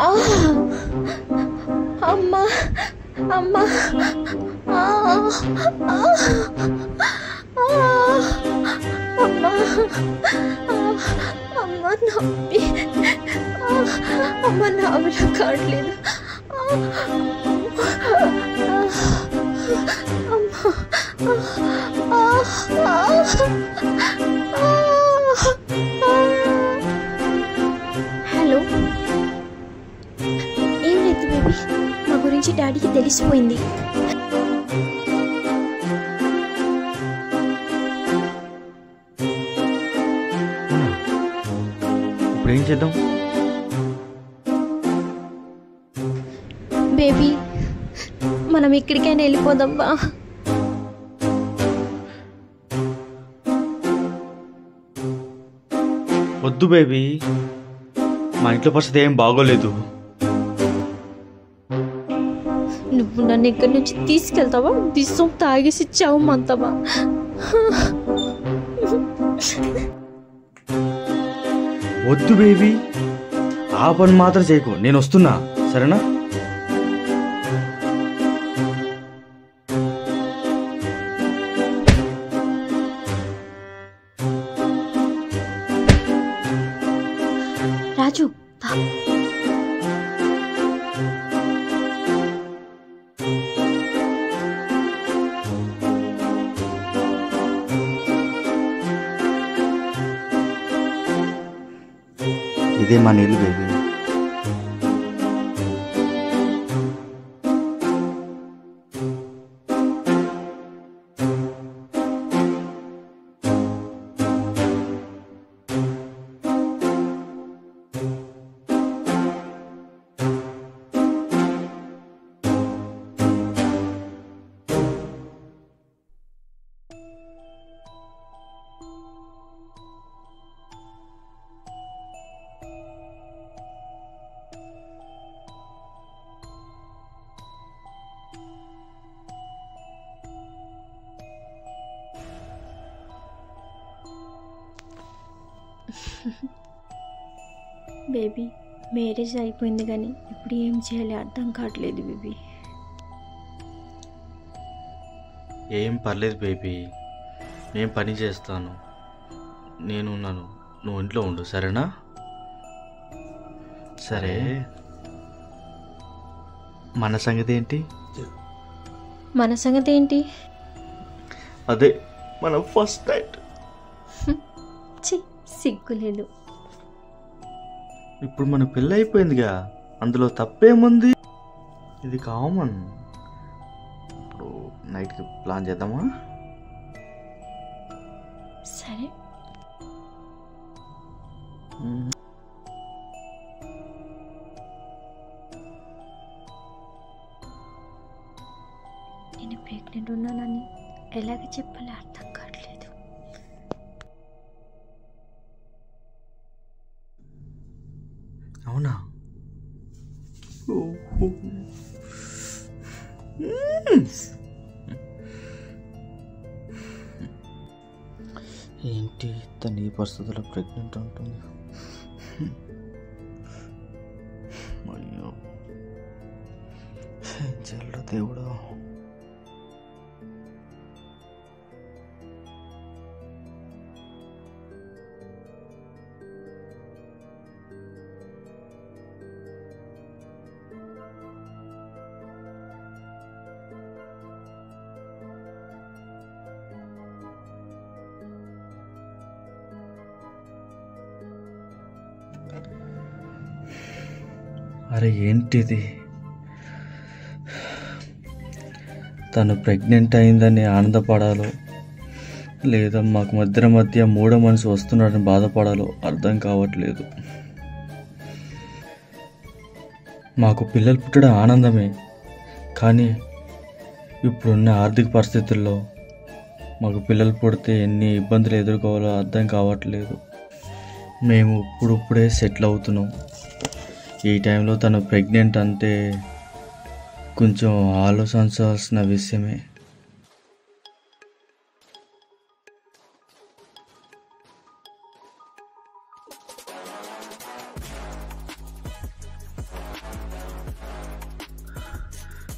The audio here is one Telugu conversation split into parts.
ఆ అమ్మా అమ్మా ఆ ఆ అమ్మా అమ్మ నొప్పి అమ్మ నా వల్ల కావట్లేదు హలో, ఏం లేదు బేబీ, మా గురించి డాడీకి తెలిసిపోయింది. ఇప్పుడు ఏం చేద్దాం బేబీ? మనం ఎక్కడికైనా వెళ్ళిపోదాంబా. వద్దు బేబీ, మా ఇంట్లో పరిస్థితి ఏం బాగోలేదు. నువ్వు నన్ను ఇక్కడి నుంచి తీసుకెళ్తావా? విషం తాగేసి చావమంతావా? వద్దు బేబీ, ఆ పని మాత్రం చేయకు, నేను వస్తున్నా, సరేనా? రాజు, ఇదే మా నీళ్ళు బేబీ. బేబీ మ్యారేజ్ అయిపోయింది కానీ ఇప్పుడు ఏం చేయాలి అర్థం కావట్లేదు బేబీ. ఏం పర్లేదు బేబీ, నేను పని చేస్తాను, నేను ఉన్నాను, నువ్వు ఇంట్లో ఉండు, సరేనా? సరే, మన సంగతి ఏంటి? మన సంగతి ఏంటి? అదే మన ఫస్ట్ నైట్. సిగ్గులేదు. ఇప్పుడు మన పెళ్ళి అయిపోయిందిగా, అందులో తప్పేముంది? ఇది కామన్. ఇప్పుడు నైట్కి ప్లాన్ చేద్దామా? సరే. నేను ప్రెగ్నెంట్ ఉన్నానని ఎలాగ చెప్పాలి అర్థం కావట్లేదు. అవునా? ఏంటి తను ఈ పరిస్థితుల్లో ప్రెగ్నెంట్ ఉంటుంది? అయ్యో, ఏం చేయాలో దేవుడా. అరే ఏంటిది? తను ప్రెగ్నెంట్ అయిందని ఆనందపడాలో లేదా మాకు మధ్య మూడో మనిషి వస్తున్నాడని బాధపడాలో అర్థం కావట్లేదు. మాకు పిల్లలు పుట్టడం ఆనందమే, కానీ ఇప్పుడున్న ఆర్థిక పరిస్థితుల్లో మాకు పిల్లలు పుడితే ఎన్ని ఇబ్బందులు ఎదుర్కోవాలో అర్థం కావట్లేదు. మేము ఇప్పుడిప్పుడే సెటిల్ అవుతున్నాం. ఈ టైంలో తను ప్రెగ్నెంట్ అంటే కొంచెం ఆలోచించాల్సిన విషయమే.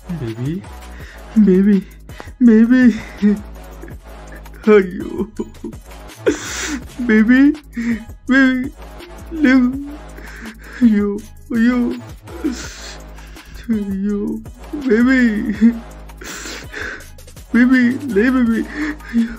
బేబీ బేబీ బేబీ అయ్యో బేబీ బేబీ లేవు అయ్యో అయ్యో అయ్యో బేబీ బేబీ లే బేబీ అయ్యో